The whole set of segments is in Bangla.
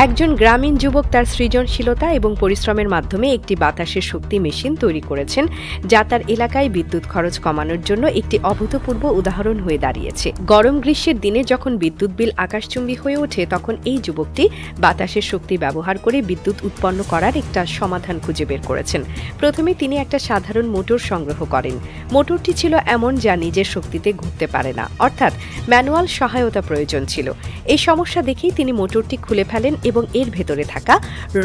একজন গ্রামীণ যুবক তার সৃজনশীলতা এবং পরিশ্রমের মাধ্যমে একটি বাতাসের শক্তি মেশিন তৈরি করেছেন, যা তার এলাকায় বিদ্যুৎ খরচ কমানোর জন্য একটি অভূতপূর্ব উদাহরণ হয়ে দাঁড়িয়েছে। গরম গ্রীষ্মের দিনে যখন বিদ্যুৎ বিল আকাশচুম্বী হয়ে ওঠে, তখন এই যুবকটি বাতাসের শক্তি ব্যবহার করে বিদ্যুৎ উৎপন্ন করার একটা সমাধান খুঁজে বের করেছেন। প্রথমে তিনি একটা সাধারণ মোটর সংগ্রহ করেন। মোটরটি ছিল এমন যা নিজের শক্তিতে ঘুরতে পারে না, অর্থাৎ ম্যানুয়াল সহায়তা প্রয়োজন ছিল। এই সমস্যা দেখেই তিনি মোটরটি খুলে ফেলেন এবং এর ভেতরে থাকা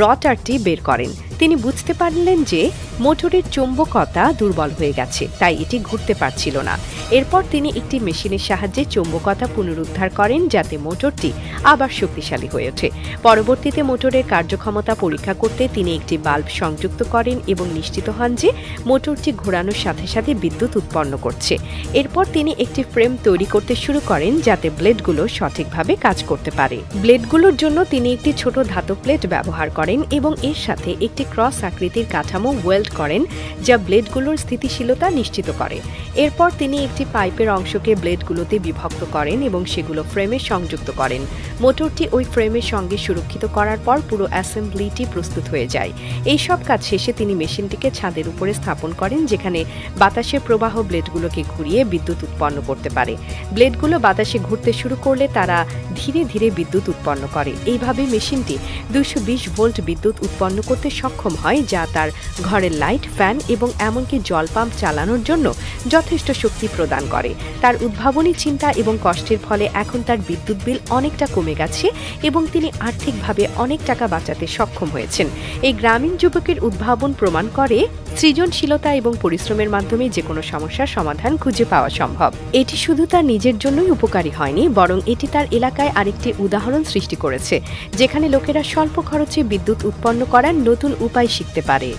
রটারটি বের করেন। তিনি বুঝতে পারলেন যে মোটরের চৌম্বকতা দুর্বল হয়ে গেছে, তাই এটি ঘুরতে পারছিল না। এরপর তিনি একটি মেশিনের সাহায্যে চৌম্বকতা পুনরুদ্ধার করেন, যাতে মোটরটি আবার শক্তিশালী হয়ে ওঠে। পরবর্তীতে মোটরের কার্যক্ষমতা পরীক্ষা করতে তিনি একটি বাল্ব সংযুক্ত করেন এবং নিশ্চিত হন যে মোটরটি ঘোরানোর সাথে সাথে বিদ্যুৎ উৎপন্ন করছে। এরপর তিনি একটি ফ্রেম তৈরি করতে শুরু করেন, যাতে ব্লেডগুলো সঠিকভাবে কাজ করতে পারে। ব্লেডগুলোর জন্য তিনি একটি ছোট ধাতব প্লেট ব্যবহার করেন এবং এর সাথে একটি ক্রস আকৃতির কাঠামো ওয়েল্ড করেন, যা ব্লেডগুলোর স্থিতিশীলতা নিশ্চিত করে। এরপর তিনি একটি পাইপের অংশকে ব্লেডগুলোতে বিভক্ত করেন এবং সেগুলো ফ্রেমে সংযুক্ত করেন। মোটরটি ওই ফ্রেমের সঙ্গে সুরক্ষিত করার পর পুরো অ্যাসেম্বলিটি প্রস্তুত হয়ে যায়। এই সব কাজ শেষে তিনি মেশিনটিকে ছাদের উপরে স্থাপন করেন, যেখানে বাতাসের প্রবাহ ব্লেডগুলোকে ঘুরিয়ে বিদ্যুৎ উৎপন্ন করতে পারে। ব্লেডগুলো বাতাসে ঘুরতে শুরু করলে তারা ধীরে ধীরে বিদ্যুৎ উৎপন্ন করে। এইভাবে মেশিনটি 220 ভোল্ট বিদ্যুৎ উৎপন্ন করতে সক্ষম হয়, যা তার ঘরের লাইট, ফ্যান এবং এমনকি জল পাম্প চালানোর জন্য যথেষ্ট শক্তি প্রদান করে। তার উদ্ভাবনী চিন্তা এবং কষ্টের ফলে এখন তার বিদ্যুৎ বিল অনেকটা কমে গেছে এবং তিনি আর্থিকভাবে অনেক টাকা বাঁচাতে সক্ষম হয়েছেন। এই গ্রামীণ যুবকের উদ্ভাবন প্রমাণ করে সৃজনশীলতা এবং পরিশ্রমের মাধ্যমে যে কোনো সমস্যার সমাধান খুঁজে পাওয়া সম্ভব। এটি শুধু তার নিজের জন্যই উপকারী হয়নি, বরং এটি তার এলাকায় আরেকটি উদাহরণ সৃষ্টি করেছে, যেখানে লোকেরা স্বল্প খরচে বিদ্যুৎ উৎপন্ন করার নতুন উপায় শিখতে পারে।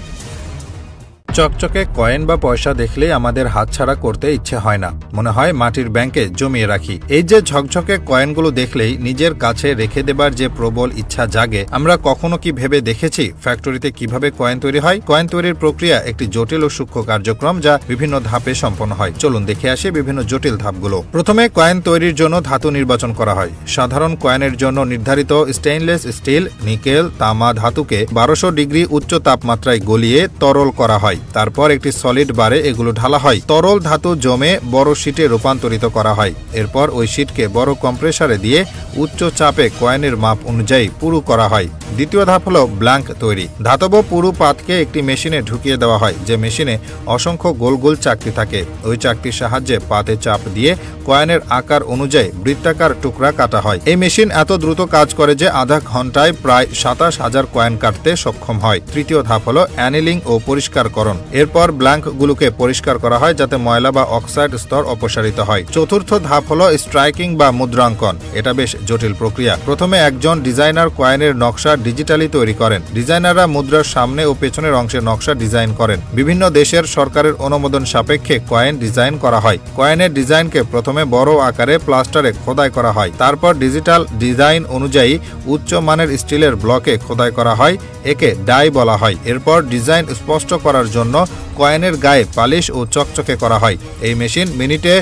চকচকে কয়েন বা পয়সা দেখলেই আমাদের হাতছাড়া করতে ইচ্ছে হয় না, মনে হয় মাটির ব্যাংকে জমিয়ে রাখি। এই যে ঝকঝকে কয়েনগুলো দেখলেই নিজের কাছে রেখে দেবার যে প্রবল ইচ্ছা জাগে, আমরা কখনো কি ভেবে দেখেছি ফ্যাক্টরিতে কিভাবে কয়েন তৈরি হয়? কয়েন তৈরির প্রক্রিয়া একটি জটিল ও সূক্ষ্ম কার্যক্রম, যা বিভিন্ন ধাপে সম্পন্ন হয়। চলুন দেখে আসি বিভিন্ন জটিল ধাপগুলো। প্রথমে কয়েন তৈরির জন্য ধাতু নির্বাচন করা হয়। সাধারণ কয়েনের জন্য নির্ধারিত স্টেইনলেস স্টিল, নিকেল, তামা ধাতুকে 1200 ডিগ্রি উচ্চ তাপমাত্রায় গলিয়ে তরল করা হয়। তারপর একটি সলিড বারে এগুলো ঢালা হয়। তরল ধাতু জমে বড় শীটে রূপান্তরিত করা হয়। এরপর ওই শীটকে বড় কম্প্রেসারে দিয়ে উচ্চ চাপে কয়েনের মাপ অনুযায়ী পুরু করা হয়। দ্বিতীয় ধাপ হলো ব্ল্যাঙ্ক তৈরি। ধাতব পুরু পাতকে একটি মেশিনে ঢুকিয়ে দেওয়া হয়, যে মেশিনে অসংখ্য গোল গোল চাকতি থাকে। ওই চাকতির সাহায্যে পাতে চাপ দিয়ে কয়েনের আকার অনুযায়ী বৃত্তাকার টুকরা কাটা হয়। এই মেশিন এত দ্রুত কাজ করে যে আধা ঘন্টায় প্রায় 27,000 কয়েন কাটতে সক্ষম হয়। তৃতীয় ধাপ হলো অ্যানিলিং ও পরিষ্কারকরণ। এরপর ব্ল্যাঙ্কগুলোকে পরিষ্কার করা হয়, যাতে ময়লা বা অক্সাইড স্তর অপসারিত হয়। চতুর্থ ধাপ হলো স্ট্রাইকিং বা মুদ্রাঙ্কন। এটা বেশ জটিল প্রক্রিয়া। প্রথমে একজন ডিজাইনার কয়েনের নকশা ডিজিটালি তৈরি করেন। ডিজাইনাররা মুদ্রার সামনে ও পেছনের অংশের নকশা ডিজাইন করেন। বিভিন্ন দেশের সরকারের অনুমোদন সাপেক্ষে কয়েন ডিজাইন করা হয়। কয়েনের ডিজাইনকে প্রথমে বড় আকারে প্লাস্টারে খোদাই করা হয়। তারপর ডিজিটাল ডিজাইন অনুযায়ী উচ্চ মানের স্টিলের ব্লকে খোদাই করা হয়। একে ডাই বলা হয়। এরপর ডিজাইন স্পষ্ট করার জন্য কয়েনের গায়ে পালিশ ও চকচকে করা হয়। এই মেশিন মিনিটে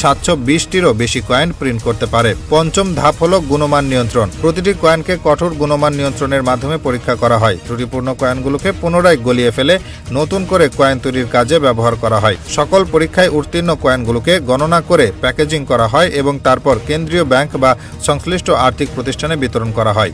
720টিরও বেশি কয়েন প্রিন্ট করতে পারে। পঞ্চম ধাপ হলো গুণমান নিয়ন্ত্রণ। প্রতিটি কয়েনকে কঠোর গুণমান নিয়ন্ত্রণের মাধ্যমে পরীক্ষা করা হয়। ত্রুটিপূর্ণ কয়েনগুলোকে পুনরায় গলিয়ে ফেলে নতুন করে কয়েন তৈরির কাজে ব্যবহার করা হয়। সকল পরীক্ষায় উত্তীর্ণ কয়েনগুলোকে গণনা করে প্যাকেজিং করা হয় এবং তারপর কেন্দ্রীয় ব্যাংক বা সংশ্লিষ্ট আর্থিক প্রতিষ্ঠানে বিতরণ করা হয়।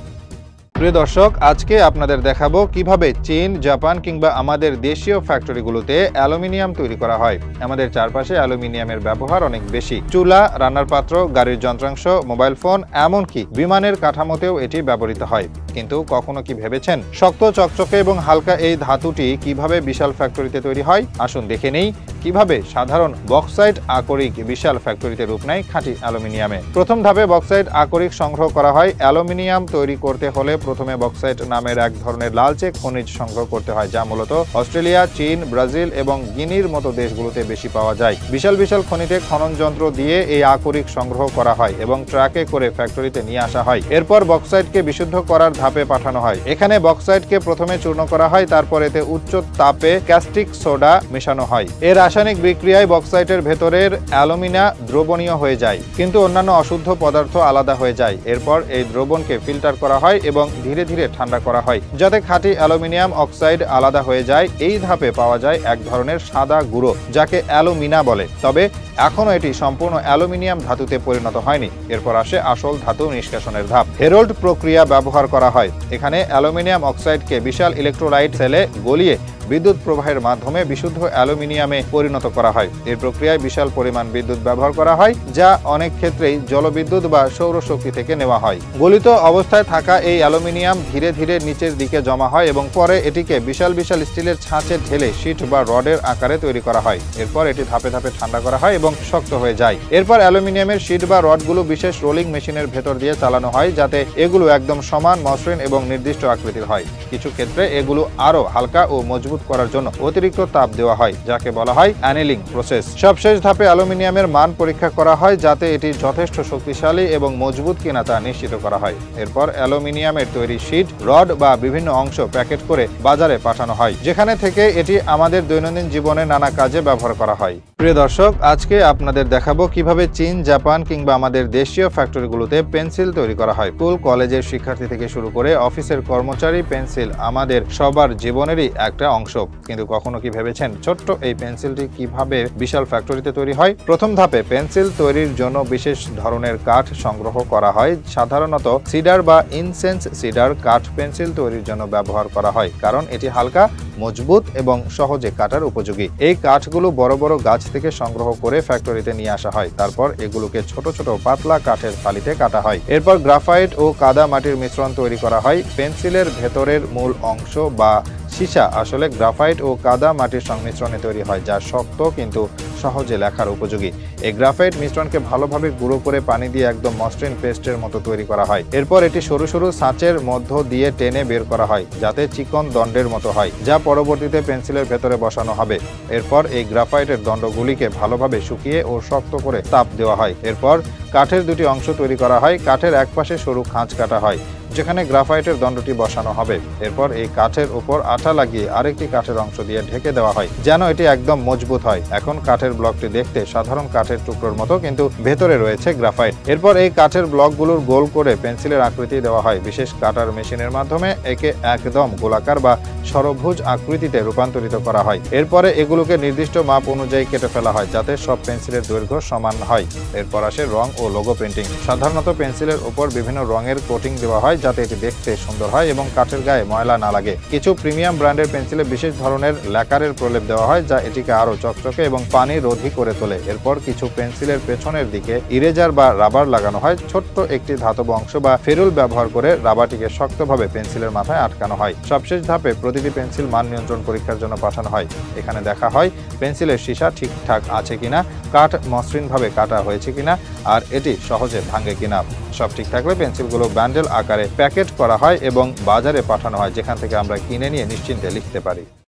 প্রিয় দর্শক, আজকে আপনাদের দেখাবো কিভাবে চীন, জাপান কিংবা আমাদের দেশীয় ফ্যাক্টরিগুলোতে অ্যালুমিনিয়াম তৈরি করা হয়। আমাদের চারপাশে অ্যালুমিনিয়ামের ব্যবহার অনেক বেশি। চুলা, রান্নার পাত্র, গাড়ির যন্ত্রাংশ, মোবাইল ফোন, এমনকি বিমানের কাঠামোতেও এটি ব্যবহৃত হয়। কিন্তু কখনো কি ভেবেছেন শক্ত, চকচকে এবং হালকা এই ধাতুটি কিভাবে বিশাল ফ্যাক্টরিতে তৈরি হয়? আসুন দেখে নেই কিভাবে সাধারণ বক্সাইট আকরিক বিশাল ফ্যাক্টরিতে রূপ নেয় খাঁটি অ্যালুমিনিয়ামে। প্রথম ধাপে বক্সাইট আকরিক সংগ্রহ করা হয়। অ্যালুমিনিয়াম তৈরি করতে হলে প্রথমে বক্সাইট নামের এক ধরনের লালচে খনিজ সংগ্রহ করতে হয়, যা মূলত অস্ট্রেলিয়া, চীন, ব্রাজিল এবং গিনির মতো দেশগুলোতে বেশি পাওয়া যায়। বিশাল বিশাল খনিতে খনন যন্ত্র দিয়ে এই আকরিক সংগ্রহ করা হয় এবং ট্রাকে করে ফ্যাক্টরিতে নিয়ে আসা হয়। এরপর বক্সাইটকে বিশুদ্ধ করার ধাপে পাঠানো হয়। এখানে বক্সাইটকে প্রথমে চূর্ণ করা হয়, তারপর এতে উচ্চ তাপে ক্যাস্টিক সোডা মেশানো হয়। এর রাসায়নিক বিক্রিয়ায় বক্সাইটের ভেতরের অ্যালুমিনা দ্রবণীয় হয়ে যায়, কিন্তু অন্যান্য অশুদ্ধ পদার্থ আলাদা হয়ে যায়। এরপর এই দ্রবণকে ফিল্টার করা হয় এবং ধীরে ধীরে ঠান্ডা করা হয় যাতে খাঁটি অ্যালুমিনিয়াম অক্সাইড আলাদা হয়ে যায়। এই ধাপে পাওয়া যায় এক ধরনের সাদা গুঁড়ো যাকে অ্যালুমিনা বলে, তবে এখনো এটি সম্পূর্ণ অ্যালুমিনিয়াম ধাতুতে পরিণত হয়নি। এরপর আসে আসল ধাতু নিষ্কাশনের ধাপ। হেরল্ড প্রক্রিয়া ব্যবহার করা হয়। এখানে অ্যালুমিনিয়াম অক্সাইডকে বিশাল ইলেকট্রোলাইট সেলে গলিয়ে বিদ্যুৎ প্রবাহের মাধ্যমে বিশুদ্ধ অ্যালুমিনিয়ামে পরিণত করা হয়। এই প্রক্রিয়ায় বিশাল পরিমাণ বিদ্যুৎ ব্যবহার করা হয়, যা অনেক ক্ষেত্রেই জলবিদ্যুৎ বা সৌরশক্তি থেকে নেওয়া হয়। গলিত অবস্থায় থাকা এই অ্যালুমিনিয়াম ধীরে ধীরে নিচের দিকে জমা হয় এবং পরে এটিকে বিশাল বিশাল স্টিলের ছাঁচে ঢেলে শীট বা রডের আকারে তৈরি করা হয়। এরপর এটি ধাপে ধাপে ঠান্ডা করা হয় এবং শক্ত হয়ে যায়। এরপর অ্যালুমিনিয়ামের শীট বা রডগুলো বিশেষ রোলিং মেশিনের ভেতর দিয়ে চালানো হয় যাতে এগুলো একদম সমান, মসৃণ এবং নির্দিষ্ট আকৃতির হয়। কিছু ক্ষেত্রে এগুলো আরো হালকা ও মজবুত করার জন্য অতিরিক্ত তাপ দেওয়া হয়, যাকে বলা হয় অ্যানিলিং প্রসেস। সবশেষ ধাপে অ্যালুমিনিয়ামের মান পরীক্ষা করা হয় যাতে এটি যথেষ্ট শক্তিশালী এবং মজবুত কিনা তা নিশ্চিত করা হয়। এরপর অ্যালুমিনিয়ামের তৈরি শীট, রড বা বিভিন্ন অংশ প্যাকেট করে বাজারে পাঠানো হয়, যেখানে থেকে এটি আমাদের দৈনন্দিন জীবনে নানা কাজে ব্যবহার করা হয়। প্রিয় দর্শক, আজকে আপনাদের দেখাবো কিভাবে চীন, জাপান কিংবা আমাদের দেশীয় ফ্যাক্টরিগুলোতে পেন্সিল তৈরি করা হয়। স্কুল কলেজের শিক্ষার্থী থেকে শুরু করে অফিসের কর্মচারী, পেন্সিল আমাদের সবার জীবনেরই একটা অংশ। কিন্তু কখনো কি ভেবেছেন ছোট্ট এই পেন্সিলটি কিভাবে বিশাল ফ্যাক্টরিতে তৈরি হয়? প্রথম ধাপে পেন্সিল তৈরির জন্য বিশেষ ধরনের কাঠ সংগ্রহ করা হয়। সাধারণত সিডার বা ইনসেন্স সিডার কাঠ পেন্সিল তৈরির জন্য ব্যবহার করা হয়, কারণ এটি হালকা, মজবুত এবং সহজে কাটার উপযোগী। এই কাঠগুলো বড় বড় গাছ থেকে সংগ্রহ করে ফ্যাক্টরিতে নিয়ে আসা হয়। তারপর এগুলোকে ছোট ছোট পাতলা কাঠের ফালিতে কাটা হয়। এরপর গ্রাফাইট ও কাদা মাটির মিশ্রণ তৈরি করা হয়। পেন্সিলের ভেতরের মূল অংশ বা সীসা আসলে গ্রাফাইট ও কাদা মাটির সংমিশ্রণে তৈরি হয়, যা শক্ত কিন্তু সহজে লেখার উপযোগী। এই গ্রাফাইট মিশ্রণকে ভালোভাবে গুঁড়ো করে পানি দিয়ে একদম মসৃণ পেস্টের মতো তৈরি করা হয়। এরপর এটি সরু সরু ছাঁচের মধ্য দিয়ে টেনে বের করা হয় যাতে চিকন দণ্ডের মতো হয়, যা পরবর্তীতে পেন্সিলের ভেতরে বসানো হবে। এরপর এই গ্রাফাইটের দণ্ডগুলিকে ভালোভাবে শুকিয়ে ও শক্ত করে তাপ দেওয়া হয়। এরপর কাঠের দুটি অংশ তৈরি করা হয়। কাঠের এক পাশে সরু খাঁজ কাটা হয় যেখানে গ্রাফাইটের দণ্ডটি বসানো হবে। এরপর এই কাঠের উপর আঠা লাগিয়ে আরেকটি কাঠের অংশ দিয়ে ঢেকে দেওয়া হয় যেন এটি একদম মজবুত হয়। এখন কাঠের ব্লকটি দেখতে সাধারণ কাঠের টুকরোর মতো, কিন্তু ভেতরে রয়েছে গ্রাফাইট। এরপর এই কাঠের ব্লকগুলোর গোল করে পেন্সিলের আকৃতি দেওয়া হয়। বিশেষ কাটার মেশিনের মাধ্যমে একে একদম গোলাকার বা ষড়ভুজ আকৃতিতে রূপান্তরিত করা হয়। এরপরে এগুলোকে নির্দিষ্ট মাপ অনুযায়ী কেটে ফেলা হয় যাতে সব পেন্সিলের দৈর্ঘ্য সমান হয়। এরপর আসে রং ও লোগো প্রিন্টিং। সাধারণত পেন্সিলের উপর বিভিন্ন রঙের কোটিং দেওয়া হয় যাতে এটি দেখতে সুন্দর হয় এবং কাঠের গায়ে ময়লা না লাগে। কিছু প্রিমিয়াম ব্র্যান্ডের পেন্সিলে বিশেষ ধরনের ল্যাকারের প্রলেপ দেওয়া হয় যা এটিকে আরো চকচকে এবং পানি রোধী করে তোলে। এরপর কিছু পেন্সিলের পেছনের দিকে ইরেজার বা রাবার লাগানো হয়। ছোট্ট একটি ধাতব অংশ বা ফেরুল ব্যবহার করে রাবারটিকে শক্তভাবে পেন্সিলের মাথায় আটকানো হয়। সবশেষ ধাপে প্রতিটি পেন্সিল মান নিয়ন্ত্রণ পরীক্ষার জন্য পাঠানো হয়। এখানে দেখা হয় পেন্সিলের সীসা ঠিকঠাক আছে কিনা, কাঠ মসৃণভাবে কাটা হয়েছে কিনা, আর এটি সহজে ভাঙে কিনা। সব ঠিক থাকলে পেন্সিলগুলো ব্যান্ডেল আকারে প্যাকেট করা হয় এবং বাজারে পাঠানো হয়, যেখান থেকে আমরা কিনে নিয়ে নিশ্চিন্তে লিখতে পারি।